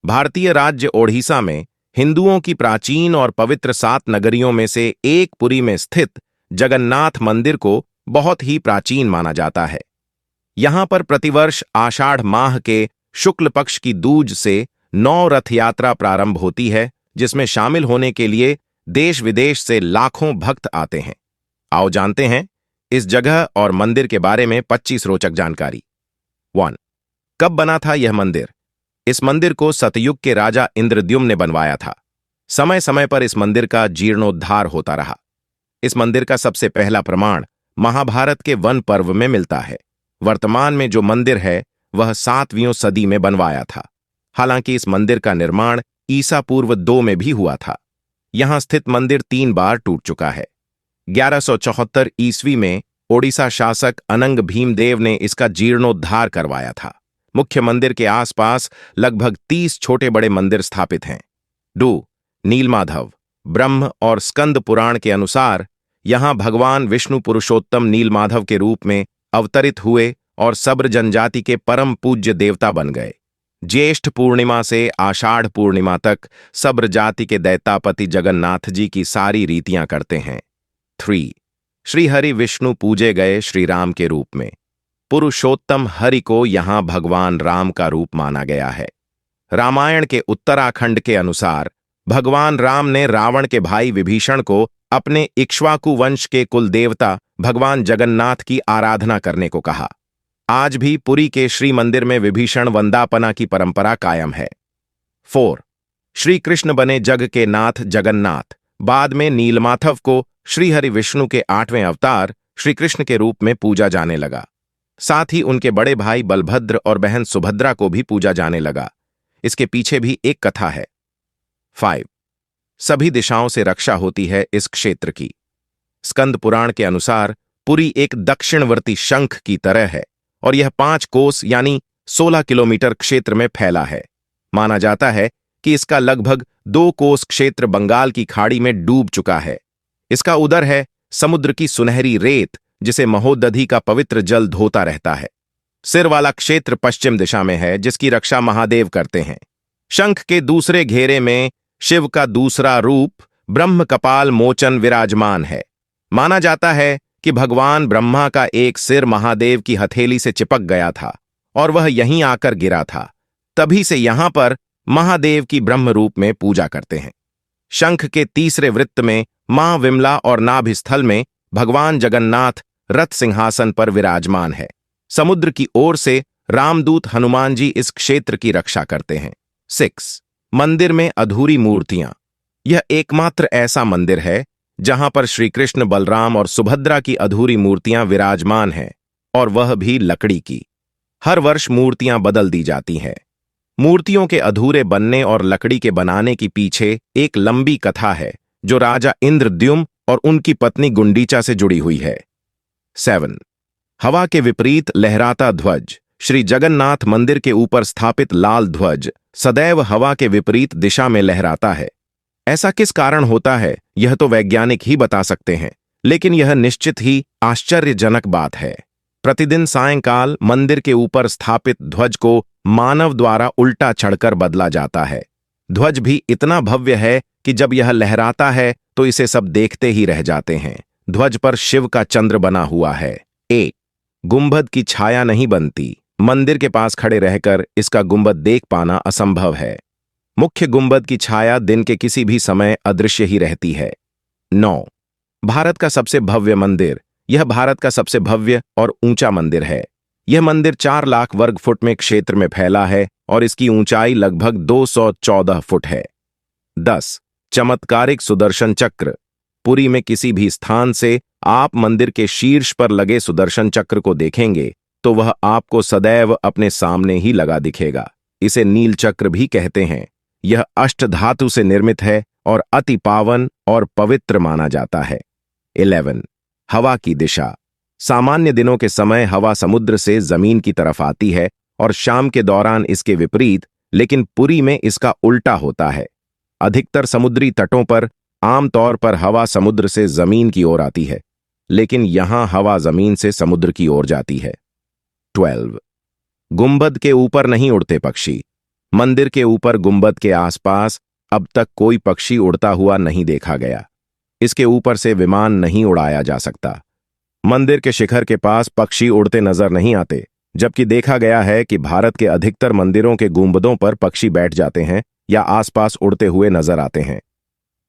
भारतीय राज्य ओडिशा में हिंदुओं की प्राचीन और पवित्र 7 नगरियों में से एक पुरी में स्थित जगन्नाथ मंदिर को बहुत ही प्राचीन माना जाता है। यहां पर प्रतिवर्ष आषाढ़ माह के शुक्ल पक्ष की दूज से 9 रथ यात्रा प्रारंभ होती है, जिसमें शामिल होने के लिए देश विदेश से लाखों भक्त आते हैं। आओ जानते हैं इस जगह और मंदिर के बारे में 25 रोचक जानकारी। 1. कब बना था यह मंदिर? इस मंदिर को सतयुग के राजा इंद्रद्युम्न ने बनवाया था। समय समय पर इस मंदिर का जीर्णोद्धार होता रहा। इस मंदिर का सबसे पहला प्रमाण महाभारत के वन पर्व में मिलता है। वर्तमान में जो मंदिर है वह 7वीं सदी में बनवाया था। हालांकि इस मंदिर का निर्माण ईसा पूर्व 2 में भी हुआ था। यहां स्थित मंदिर 3 बार टूट चुका है। 1174 ईस्वी में ओडिशा शासक अनंग भीमदेव ने इसका जीर्णोद्धार करवाया था। मुख्य मंदिर के आसपास लगभग 30 छोटे बड़े मंदिर स्थापित हैं। 2. नीलमाधव। ब्रह्म और स्कंद पुराण के अनुसार यहां भगवान विष्णु पुरुषोत्तम नीलमाधव के रूप में अवतरित हुए और सब्र जनजाति के परम पूज्य देवता बन गए। ज्येष्ठ पूर्णिमा से आषाढ़ पूर्णिमा तक सब्र जाति के दैतापति जगन्नाथ जी की सारी रीतियां करते हैं। 3. श्री हरि विष्णु पूजे गए श्री राम के रूप में। पुरुषोत्तम हरि को यहां भगवान राम का रूप माना गया है। रामायण के उत्तराखंड के अनुसार भगवान राम ने रावण के भाई विभीषण को अपने इक्ष्वाकु वंश के कुल देवता भगवान जगन्नाथ की आराधना करने को कहा। आज भी पुरी के श्री मंदिर में विभीषण वंदापना की परंपरा कायम है। 4. श्री कृष्ण बने जग के नाथ जगन्नाथ। बाद में नीलमाधव को श्री हरि विष्णु के 8वें अवतार श्री कृष्ण के रूप में पूजा जाने लगा। साथ ही उनके बड़े भाई बलभद्र और बहन सुभद्रा को भी पूजा जाने लगा। इसके पीछे भी एक कथा है। 5. सभी दिशाओं से रक्षा होती है इस क्षेत्र की। स्कंद पुराण के अनुसार पुरी एक दक्षिणवर्ती शंख की तरह है और यह 5 कोस यानी 16 किलोमीटर क्षेत्र में फैला है। माना जाता है कि इसका लगभग 2 कोस क्षेत्र बंगाल की खाड़ी में डूब चुका है। इसका उदर है समुद्र की सुनहरी रेत, जिसे महोदधि का पवित्र जल धोता रहता है। सिर वाला क्षेत्र पश्चिम दिशा में है, जिसकी रक्षा महादेव करते हैं। शंख के दूसरे घेरे में शिव का दूसरा रूप ब्रह्म कपाल मोचन विराजमान है। माना जाता है कि भगवान ब्रह्मा का एक सिर महादेव की हथेली से चिपक गया था और वह यहीं आकर गिरा था। तभी से यहां पर महादेव की ब्रह्म रूप में पूजा करते हैं। शंख के तीसरे वृत्त में मां विमला और नाभि स्थल में भगवान जगन्नाथ रथ सिंहासन पर विराजमान है। समुद्र की ओर से रामदूत हनुमान जी इस क्षेत्र की रक्षा करते हैं। 6. मंदिर में अधूरी मूर्तियां। यह एकमात्र ऐसा मंदिर है जहां पर श्री कृष्ण, बलराम और सुभद्रा की अधूरी मूर्तियां विराजमान हैं, और वह भी लकड़ी की। हर वर्ष मूर्तियां बदल दी जाती हैं। मूर्तियों के अधूरे बनने और लकड़ी के बनाने के पीछे एक लंबी कथा है जो राजा इंद्रद्युम्न और उनकी पत्नी गुंडीचा से जुड़ी हुई है। 7. हवा के विपरीत लहराता ध्वज। श्री जगन्नाथ मंदिर के ऊपर स्थापित लाल ध्वज सदैव हवा के विपरीत दिशा में लहराता है। ऐसा किस कारण होता है यह तो वैज्ञानिक ही बता सकते हैं, लेकिन यह निश्चित ही आश्चर्यजनक बात है। प्रतिदिन सायंकाल मंदिर के ऊपर स्थापित ध्वज को मानव द्वारा उल्टा चढ़कर बदला जाता है। ध्वज भी इतना भव्य है कि जब यह लहराता है तो इसे सब देखते ही रह जाते हैं। ध्वज पर शिव का चंद्र बना हुआ है। 1. गुंबद की छाया नहीं बनती। मंदिर के पास खड़े रहकर इसका गुंबद देख पाना असंभव है। मुख्य गुंबद की छाया दिन के किसी भी समय अदृश्य ही रहती है। 9. भारत का सबसे भव्य मंदिर। यह भारत का सबसे भव्य और ऊंचा मंदिर है। यह मंदिर 4 लाख वर्ग फुट में क्षेत्र में फैला है और इसकी ऊंचाई लगभग 214 फुट है। 10. चमत्कारिक सुदर्शन चक्र। पुरी में किसी भी स्थान से आप मंदिर के शीर्ष पर लगे सुदर्शन चक्र को देखेंगे तो वह आपको सदैव अपने सामने ही लगा दिखेगा। इसे नील चक्र भी कहते हैं। यह अष्टधातु से निर्मित है और अति पावन और पवित्र माना जाता है। 11. हवा की दिशा। सामान्य दिनों के समय हवा समुद्र से जमीन की तरफ आती है और शाम के दौरान इसके विपरीत, लेकिन पुरी में इसका उल्टा होता है। अधिकतर समुद्री तटों पर आमतौर पर हवा समुद्र से जमीन की ओर आती है, लेकिन यहां हवा जमीन से समुद्र की ओर जाती है। 12. गुंबद के ऊपर नहीं उड़ते पक्षी। मंदिर के ऊपर गुंबद के आसपास अब तक कोई पक्षी उड़ता हुआ नहीं देखा गया। इसके ऊपर से विमान नहीं उड़ाया जा सकता। मंदिर के शिखर के पास पक्षी उड़ते नजर नहीं आते, जबकि देखा गया है कि भारत के अधिकतर मंदिरों के गुंबदों पर पक्षी बैठ जाते हैं या आसपास उड़ते हुए नजर आते हैं।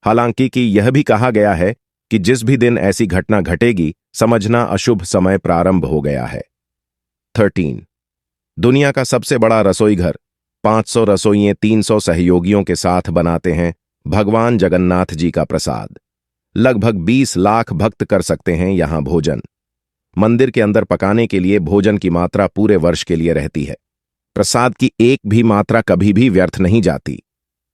हालांकि कि यह भी कहा गया है कि जिस भी दिन ऐसी घटना घटेगी, समझना अशुभ समय प्रारंभ हो गया है। 13 दुनिया का सबसे बड़ा रसोई घर 500 रसोइये 300 सहयोगियों के साथ बनाते हैं भगवान जगन्नाथ जी का प्रसाद। लगभग 20 लाख भक्त कर सकते हैं यहां भोजन। मंदिर के अंदर पकाने के लिए भोजन की मात्रा पूरे वर्ष के लिए रहती है। प्रसाद की एक भी मात्रा कभी भी व्यर्थ नहीं जाती।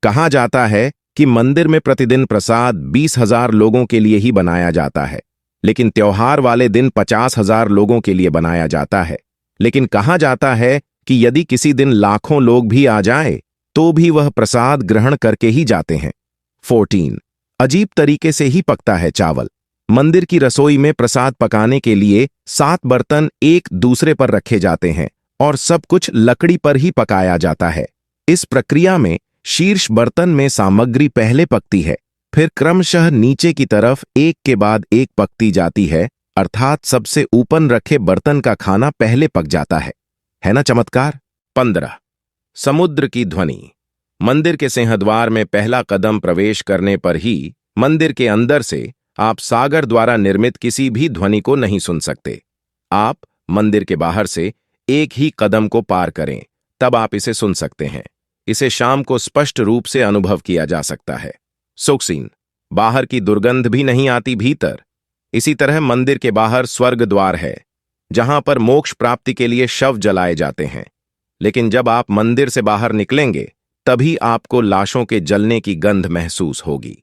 कहा जाता है कि मंदिर में प्रतिदिन प्रसाद 20,000 लोगों के लिए ही बनाया जाता है, लेकिन त्योहार वाले दिन 50,000 लोगों के लिए बनाया जाता है। लेकिन कहा जाता है कि यदि किसी दिन लाखों लोग भी आ जाएं, तो भी वह प्रसाद ग्रहण करके ही जाते हैं। 14 अजीब तरीके से ही पकता है चावल। मंदिर की रसोई में प्रसाद पकाने के लिए 7 बर्तन एक दूसरे पर रखे जाते हैं और सब कुछ लकड़ी पर ही पकाया जाता है। इस प्रक्रिया में शीर्ष बर्तन में सामग्री पहले पकती है, फिर क्रमशः नीचे की तरफ एक के बाद एक पकती जाती है, अर्थात सबसे ऊपर रखे बर्तन का खाना पहले पक जाता है ना चमत्कार। 15 समुद्र की ध्वनि। मंदिर के सिंहद्वार में पहला कदम प्रवेश करने पर ही मंदिर के अंदर से आप सागर द्वारा निर्मित किसी भी ध्वनि को नहीं सुन सकते। आप मंदिर के बाहर से एक ही कदम को पार करें, तब आप इसे सुन सकते हैं। इसे शाम को स्पष्ट रूप से अनुभव किया जा सकता है। सुखसीन, बाहर की दुर्गंध भी नहीं आती भीतर। इसी तरह मंदिर के बाहर स्वर्ग द्वार है, जहां पर मोक्ष प्राप्ति के लिए शव जलाए जाते हैं। लेकिन जब आप मंदिर से बाहर निकलेंगे, तभी आपको लाशों के जलने की गंध महसूस होगी।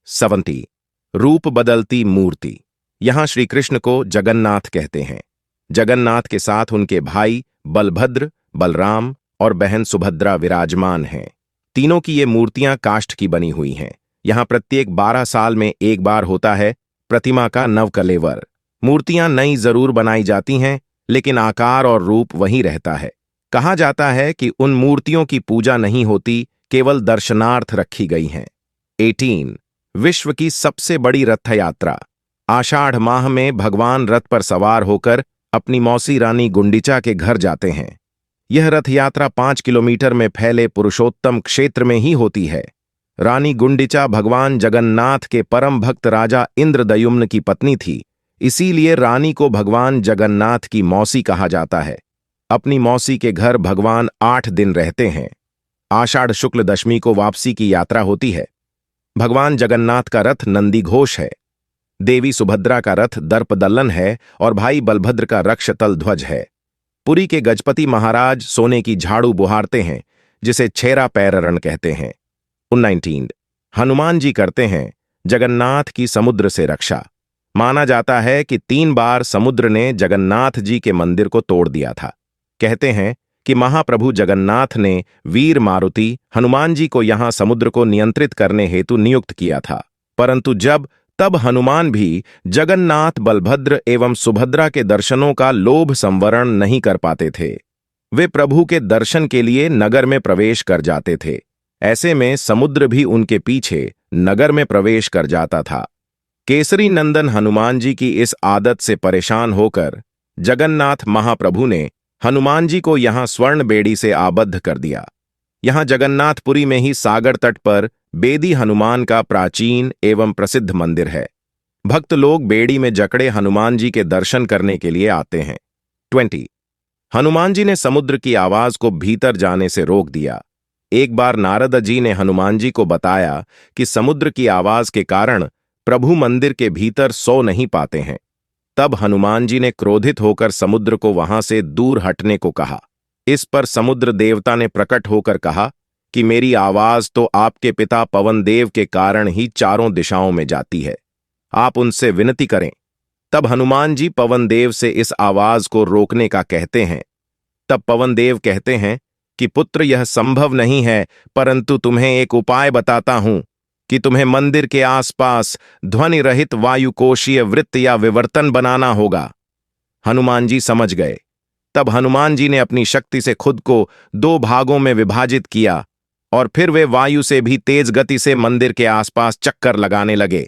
70 रूप बदलती मूर्ति। यहां श्री कृष्ण को जगन्नाथ कहते हैं। जगन्नाथ के साथ उनके भाई बलभद्र, बलराम और बहन सुभद्रा विराजमान हैं। तीनों की ये मूर्तियां काष्ठ की बनी हुई हैं। यहां प्रत्येक 12 साल में एक बार होता है प्रतिमा का नवकलेवर। मूर्तियां नई जरूर बनाई जाती हैं, लेकिन आकार और रूप वही रहता है। कहा जाता है कि उन मूर्तियों की पूजा नहीं होती, केवल दर्शनार्थ रखी गई हैं। 18 विश्व की सबसे बड़ी रथ यात्रा। आषाढ़ माह में भगवान रथ पर सवार होकर अपनी मौसी रानी गुंडिचा के घर जाते हैं। यह रथ यात्रा 5 किलोमीटर में फैले पुरुषोत्तम क्षेत्र में ही होती है। रानी गुंडिचा भगवान जगन्नाथ के परम भक्त राजा इंद्रदयुम्न की पत्नी थी, इसीलिए रानी को भगवान जगन्नाथ की मौसी कहा जाता है। अपनी मौसी के घर भगवान 8 दिन रहते हैं। आषाढ़ शुक्ल दशमी को वापसी की यात्रा होती है। भगवान जगन्नाथ का रथ नंदी घोष है, देवी सुभद्रा का रथ दर्पदल्लन है और भाई बलभद्र का रक्षतल ध्वज है। पुरी के गजपति महाराज सोने की झाड़ू बुहारते हैं, जिसे छेरा पैरण कहते हैं। 19 हनुमान जी करते हैं जगन्नाथ की समुद्र से रक्षा। माना जाता है कि 3 बार समुद्र ने जगन्नाथ जी के मंदिर को तोड़ दिया था। कहते हैं कि महाप्रभु जगन्नाथ ने वीर मारुति हनुमान जी को यहां समुद्र को नियंत्रित करने हेतु नियुक्त किया था, परंतु तब हनुमान भी जगन्नाथ, बलभद्र एवं सुभद्रा के दर्शनों का लोभ संवरण नहीं कर पाते थे। वे प्रभु के दर्शन के लिए नगर में प्रवेश कर जाते थे। ऐसे में समुद्र भी उनके पीछे नगर में प्रवेश कर जाता था। केसरी नंदन हनुमान जी की इस आदत से परेशान होकर जगन्नाथ महाप्रभु ने हनुमान जी को यहां स्वर्ण बेड़ी से आबद्ध कर दिया। यहां जगन्नाथपुरी में ही सागर तट पर बेदी हनुमान का प्राचीन एवं प्रसिद्ध मंदिर है। भक्त लोग बेड़ी में जकड़े हनुमान जी के दर्शन करने के लिए आते हैं। 20 हनुमान जी ने समुद्र की आवाज को भीतर जाने से रोक दिया। एक बार नारद जी ने हनुमान जी को बताया कि समुद्र की आवाज के कारण प्रभु मंदिर के भीतर सो नहीं पाते हैं। तब हनुमान जी ने क्रोधित होकर समुद्र को वहां से दूर हटने को कहा। इस पर समुद्र देवता ने प्रकट होकर कहा कि मेरी आवाज तो आपके पिता पवन देव के कारण ही चारों दिशाओं में जाती है, आप उनसे विनती करें। तब हनुमान जी पवन देव से इस आवाज को रोकने का कहते हैं। तब पवन देव कहते हैं कि पुत्र, यह संभव नहीं है, परंतु तुम्हें एक उपाय बताता हूं कि तुम्हें मंदिर के आसपास ध्वनि रहित वायुकोशीय वृत्त या विवर्तन बनाना होगा। हनुमान जी समझ गए। तब हनुमान जी ने अपनी शक्ति से खुद को 2 भागों में विभाजित किया और फिर वे वायु से भी तेज गति से मंदिर के आसपास चक्कर लगाने लगे।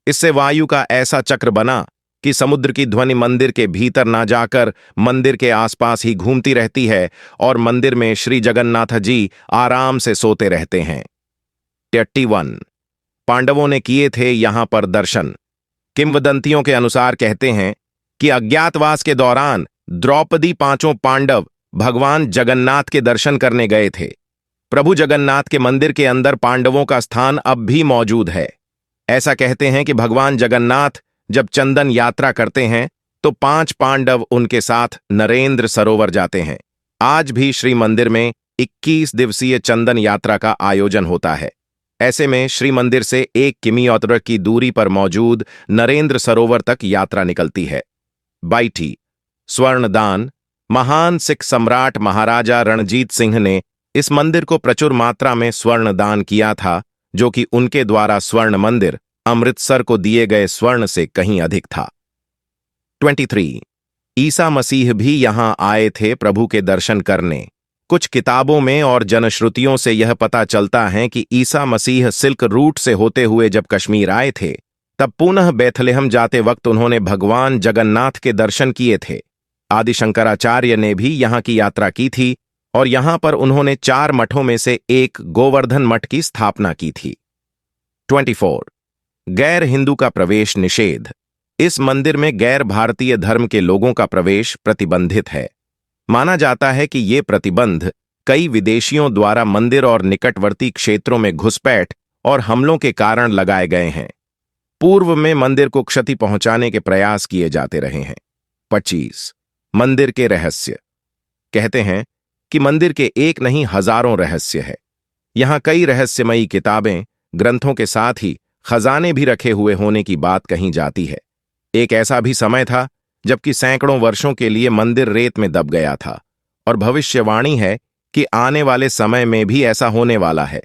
इससे वायु का ऐसा चक्र बना कि समुद्र की ध्वनि मंदिर के भीतर ना जाकर मंदिर के आसपास ही घूमती रहती है और मंदिर में श्री जगन्नाथ जी आराम से सोते रहते हैं। 81 पांडवों ने किए थे यहां पर दर्शन। किंवदंतियों के अनुसार कहते हैं कि अज्ञातवास के दौरान द्रौपदी 5 पांडव भगवान जगन्नाथ के दर्शन करने गए थे। प्रभु जगन्नाथ के मंदिर के अंदर पांडवों का स्थान अब भी मौजूद है। ऐसा कहते हैं कि भगवान जगन्नाथ जब चंदन यात्रा करते हैं तो 5 पांडव उनके साथ नरेंद्र सरोवर जाते हैं। आज भी श्री मंदिर में 21 दिवसीय चंदन यात्रा का आयोजन होता है। ऐसे में श्री मंदिर से 1 किमी की दूरी पर मौजूद नरेंद्र सरोवर तक यात्रा निकलती है। 22 स्वर्णदान। महान सिख सम्राट महाराजा रणजीत सिंह ने इस मंदिर को प्रचुर मात्रा में स्वर्ण दान किया था, जो कि उनके द्वारा स्वर्ण मंदिर अमृतसर को दिए गए स्वर्ण से कहीं अधिक था। 23 ईसा मसीह भी यहां आए थे प्रभु के दर्शन करने। कुछ किताबों में और जनश्रुतियों से यह पता चलता है कि ईसा मसीह सिल्क रूट से होते हुए जब कश्मीर आए थे तब पुनः बेथलेहम जाते वक्त उन्होंने भगवान जगन्नाथ के दर्शन किए थे। आदि शंकराचार्य ने भी यहां की यात्रा की थी और यहां पर उन्होंने 4 मठों में से एक गोवर्धन मठ की स्थापना की थी। 24 गैर हिंदू का प्रवेश निषेध। इस मंदिर में गैर भारतीय धर्म के लोगों का प्रवेश प्रतिबंधित है। माना जाता है कि ये प्रतिबंध कई विदेशियों द्वारा मंदिर और निकटवर्ती क्षेत्रों में घुसपैठ और हमलों के कारण लगाए गए हैं। पूर्व में मंदिर को क्षति पहुंचाने के प्रयास किए जाते रहे हैं। 25 मंदिर के रहस्य। कहते हैं कि मंदिर के एक नहीं हजारों रहस्य है। यहां कई रहस्यमयी किताबें, ग्रंथों के साथ ही खजाने भी रखे हुए होने की बात कही जाती है। एक ऐसा भी समय था जबकि सैकड़ों वर्षों के लिए मंदिर रेत में दब गया था और भविष्यवाणी है कि आने वाले समय में भी ऐसा होने वाला है।